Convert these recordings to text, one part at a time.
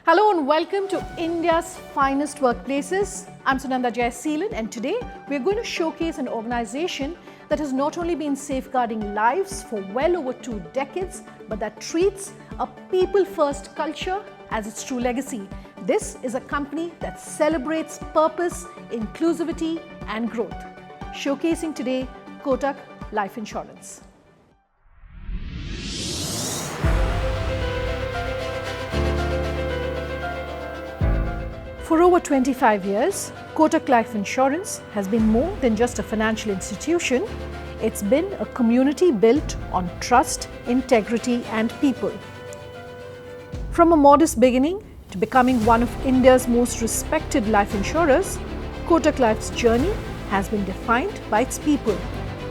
Hello and welcome to India's finest workplaces. I'm Sunanda Jayaseelan and today we're going to showcase an organization that has not only been safeguarding lives for well over 2 decades, but that treats a people-first culture as its true legacy. This is a company that celebrates purpose, inclusivity and growth. Showcasing today Kotak Life Insurance. For over 25 years, Kotak Life Insurance has been more than just a financial institution. It's been a community built on trust, integrity and people. From a modest beginning to becoming one of India's most respected life insurers, Kotak Life's journey has been defined by its people.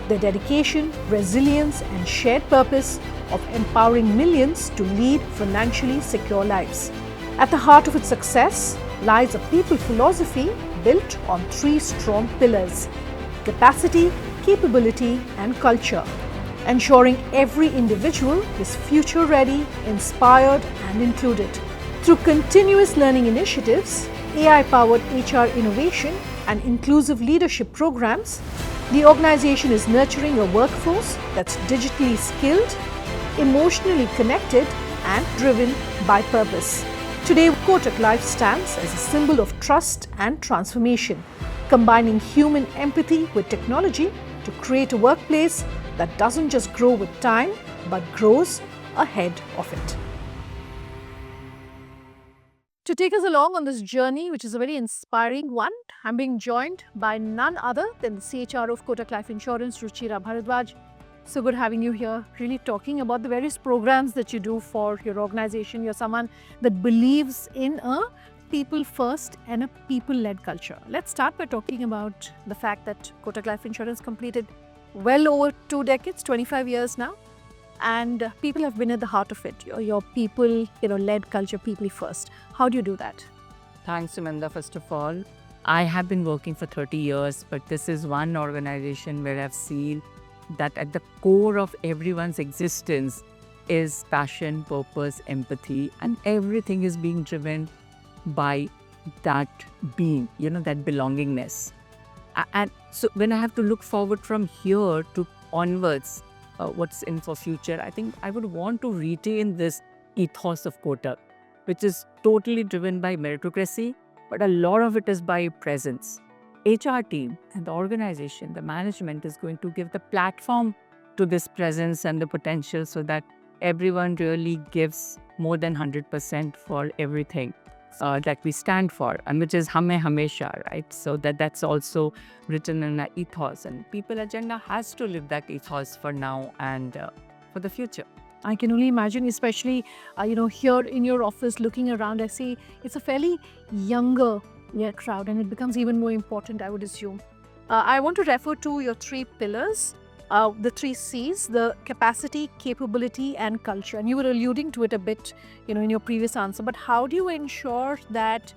Their dedication, resilience and shared purpose of empowering millions to lead financially secure lives. At the heart of its success lies a people philosophy built on 3 strong pillars: capacity, capability and culture, ensuring every individual is future ready, inspired and included. Through continuous learning initiatives, AI-powered HR innovation and inclusive leadership programs, the organization is nurturing a workforce that's digitally skilled, emotionally connected and driven by purpose. Today, Kotak Life stands as a symbol of trust and transformation, combining human empathy with technology to create a workplace that doesn't just grow with time, but grows ahead of it. To take us along on this journey, which is a very inspiring one, I'm being joined by none other than the CHRO of Kotak Life Insurance, Ruchira Bharadwaj. So good having you here, really talking about the various programs that you do for your organization. You're someone that believes in a people first and a people-led culture. Let's start by talking about the fact that Kotak Life Insurance completed well over 2 decades, 25 years now. And people have been at the heart of it. Your people, led culture, people first. How do you do that? Thanks, Sumanda. First of all, I have been working for 30 years, but this is one organization where I've seen that at the core of everyone's existence is passion, purpose, empathy, and everything is being driven by that being, that belongingness. And so when I have to look forward from here to onwards, what's in for future, I think I would want to retain this ethos of Kotak, which is totally driven by meritocracy, but a lot of it is by presence. HR team and the organization, the management is going to give the platform to this presence and the potential so that everyone really gives more than 100% for everything that we stand for, and which is Hame Hamesha, right? So that's also written in our ethos, and People Agenda has to live that ethos for now and for the future. I can only imagine, especially, here in your office, looking around, I see it's a fairly younger crowd, and it becomes even more important, I would assume. I want to refer to your 3 pillars, the 3 C's, the capacity, capability and culture. And you were alluding to it a bit, in your previous answer. But how do you ensure that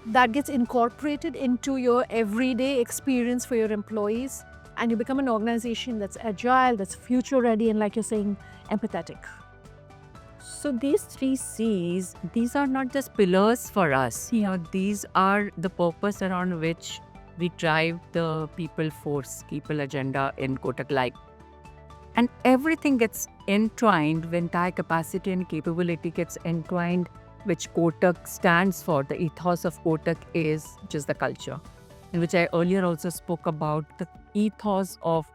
that gets incorporated into your everyday experience for your employees and you become an organization that's agile, that's future ready and, like you're saying, empathetic? So these 3 C's, these are not just pillars for us. These are the purpose around which we drive the people force, people agenda in Kotak Life. And everything gets entwined, the entire capacity and capability gets entwined, which Kotak stands for. The ethos of Kotak which is the culture, in which I earlier also spoke about the ethos of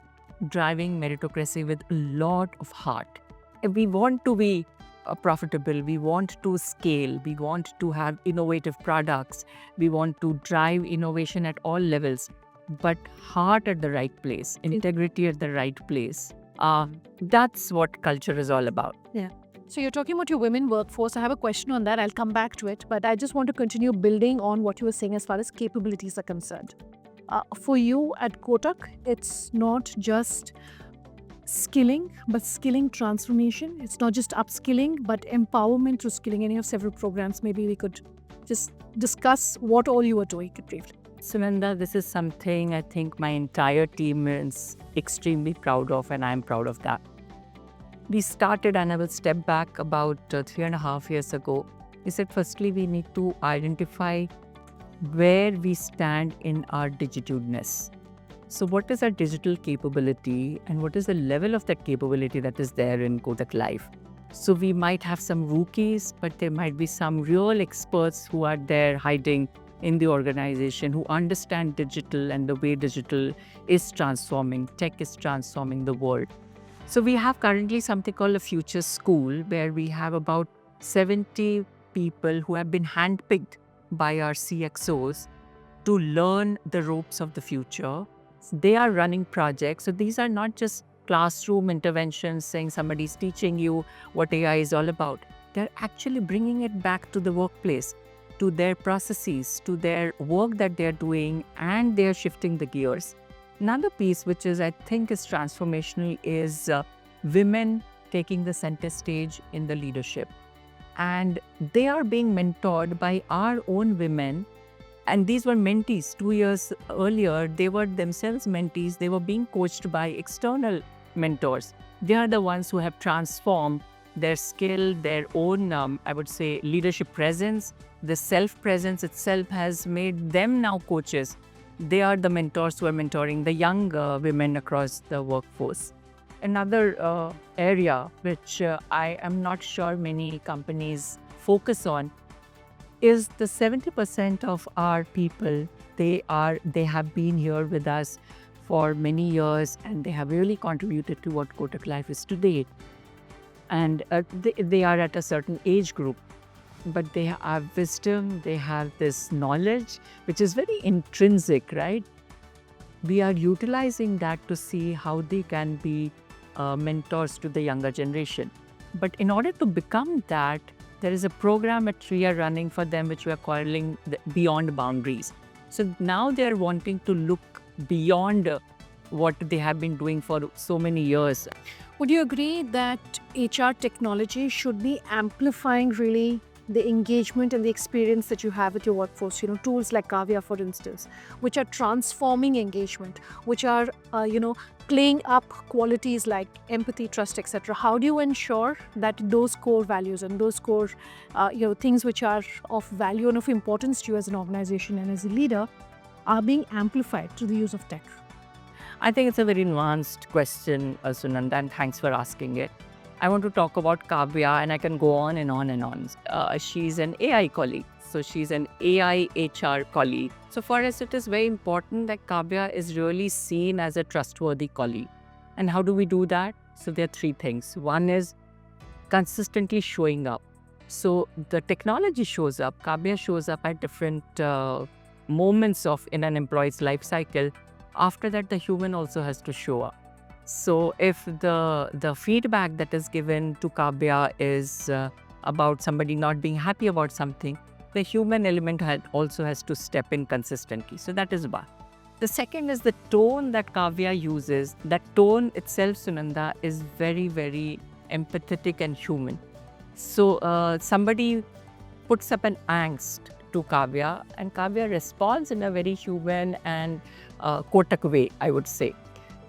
driving meritocracy with a lot of heart. We want to be profitable, we want to scale, we want to have innovative products, we want to drive innovation at all levels, but heart at the right place, integrity at the right place. That's what culture is all about. Yeah. So you're talking about your women workforce. I have a question on that. I'll come back to it, but I just want to continue building on what you were saying as far as capabilities are concerned. For you at Kotak, it's not just skilling, but skilling transformation. It's not just upskilling, but empowerment through skilling. And you have several programs. Maybe we could just discuss what all you are doing briefly. Sunanda, this is something I think my entire team is extremely proud of, and I'm proud of that. We started, and I will step back about 3.5 years ago, We said, firstly, we need to identify where we stand in our digitudness. So, what is our digital capability and what is the level of that capability that is there in Kotak Life? So, we might have some rookies, but there might be some real experts who are there hiding in the organization who understand digital and the way digital is transforming, tech is transforming the world. So, we have currently something called a future school where we have about 70 people who have been handpicked by our CXOs to learn the ropes of the future. They are running projects. So these are not just classroom interventions saying somebody's teaching you what AI is all about. They're actually bringing it back to the workplace, to their processes, to their work that they're doing, and they're shifting the gears. Another piece, which is I think is transformational, is women taking the center stage in the leadership. And they are being mentored by our own women. And these were mentees 2 years earlier. They were themselves mentees. They were being coached by external mentors. They are the ones who have transformed their skill, their own, I would say, leadership presence. The self-presence itself has made them now coaches. They are the mentors who are mentoring the young women across the workforce. Another area which I am not sure many companies focus on is the 70% of our people. They have been here with us for many years and they have really contributed to what Kotak Life is today. And they are at a certain age group, but they have wisdom, they have this knowledge, which is very intrinsic, right? We are utilizing that to see how they can be mentors to the younger generation. But in order to become that, there is a program that we are running for them, which we are calling Beyond Boundaries. So now they are wanting to look beyond what they have been doing for so many years. Would you agree that HR technology should be amplifying really the engagement and the experience that you have with your workforce? You know, tools like Kavya, for instance, which are transforming engagement, which are, playing up qualities like empathy, trust, etc. How do you ensure that those core values and those core, things which are of value and of importance to you as an organization and as a leader are being amplified through the use of tech? I think it's a very nuanced question, Sunanda, and thanks for asking it. I want to talk about Kavya, and I can go on and on and on. She's an AI colleague. So she's an AI HR colleague. So for us, it is very important that Kavya is really seen as a trustworthy colleague. And how do we do that? So there are three things. One is consistently showing up. So the technology shows up, Kavya shows up at different moments in an employee's life cycle. After that, the human also has to show up. So if the feedback that is given to Kavya is about somebody not being happy about something, the human element also has to step in consistently. So that is one. The second is the tone that Kavya uses. That tone itself, Sunanda, is very, very empathetic and human. So somebody puts up an angst to Kavya, and Kavya responds in a very human and Kotak way, I would say.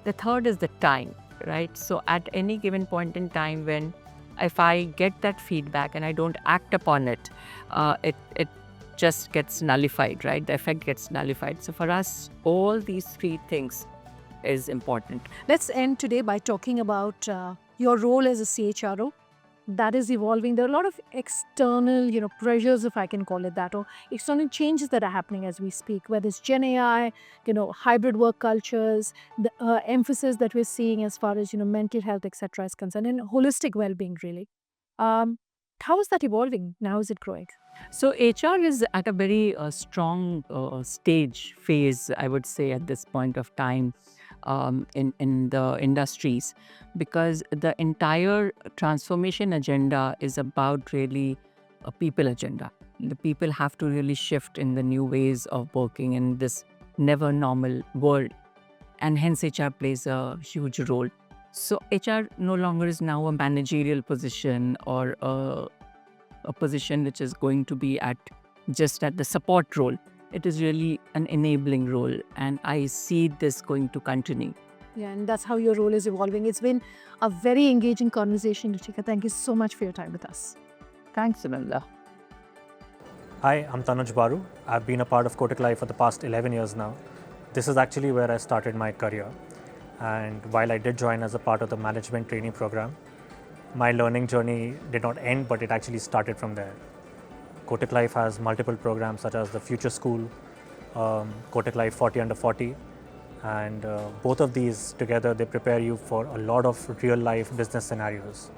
The third is the time, right? So at any given point in time, when if I get that feedback and I don't act upon it, it just gets nullified, right? The effect gets nullified. So for us, all these three things is important. Let's end today by talking about your role as a CHRO. That is evolving. There are a lot of external, pressures, if I can call it that, or external changes that are happening as we speak, whether it's Gen AI, hybrid work cultures, the emphasis that we're seeing as far as, mental health, etc. is concerned, and holistic well-being, really. How is that evolving? How is it growing? So HR is at a very strong phase, I would say, at this point of time. In the industries, because the entire transformation agenda is about really a people agenda. The people have to really shift in the new ways of working in this never normal world, and hence HR plays a huge role. So HR no longer is now a managerial position or a position which is going to be just at the support role. It is really an enabling role, and I see this going to continue. Yeah, and that's how your role is evolving. It's been a very engaging conversation, Ruchika. Thank you so much for your time with us. Thanks, Sunanda. Hi, I'm Tanuj Baru. I've been a part of Kotak Life for the past 11 years now. This is actually where I started my career. And while I did join as a part of the management training program, my learning journey did not end, but it actually started from there. Kotak Life has multiple programs such as the Future School, Kotak Life 40 Under 40, and both of these together, they prepare you for a lot of real life business scenarios.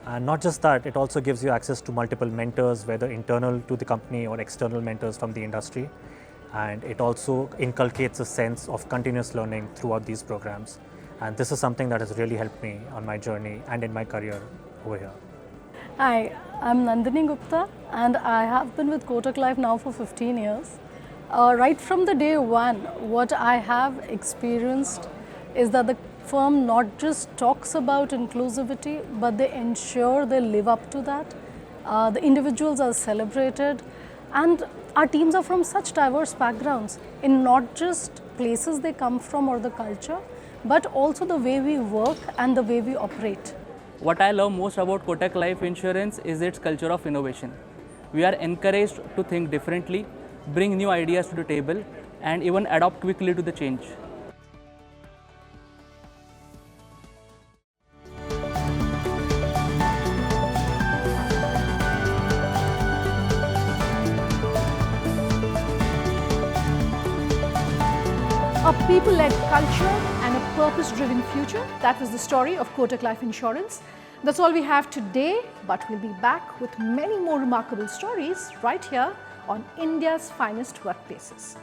And not just that, it also gives you access to multiple mentors, whether internal to the company or external mentors from the industry. And it also inculcates a sense of continuous learning throughout these programs. And this is something that has really helped me on my journey and in my career over here. Hi, I'm Nandini Gupta and I have been with Kotak Life now for 15 years. Right from the day one, what I have experienced is that the firm not just talks about inclusivity, but they ensure they live up to that. The individuals are celebrated and our teams are from such diverse backgrounds in not just places they come from or the culture, but also the way we work and the way we operate. What I love most about Kotak Life Insurance is its culture of innovation. We are encouraged to think differently, bring new ideas to the table, and even adapt quickly to the change. A people-led culture and a purpose-driven future. That was the story of Kotak Life Insurance. That's all we have today, but we'll be back with many more remarkable stories right here on India's finest workplaces.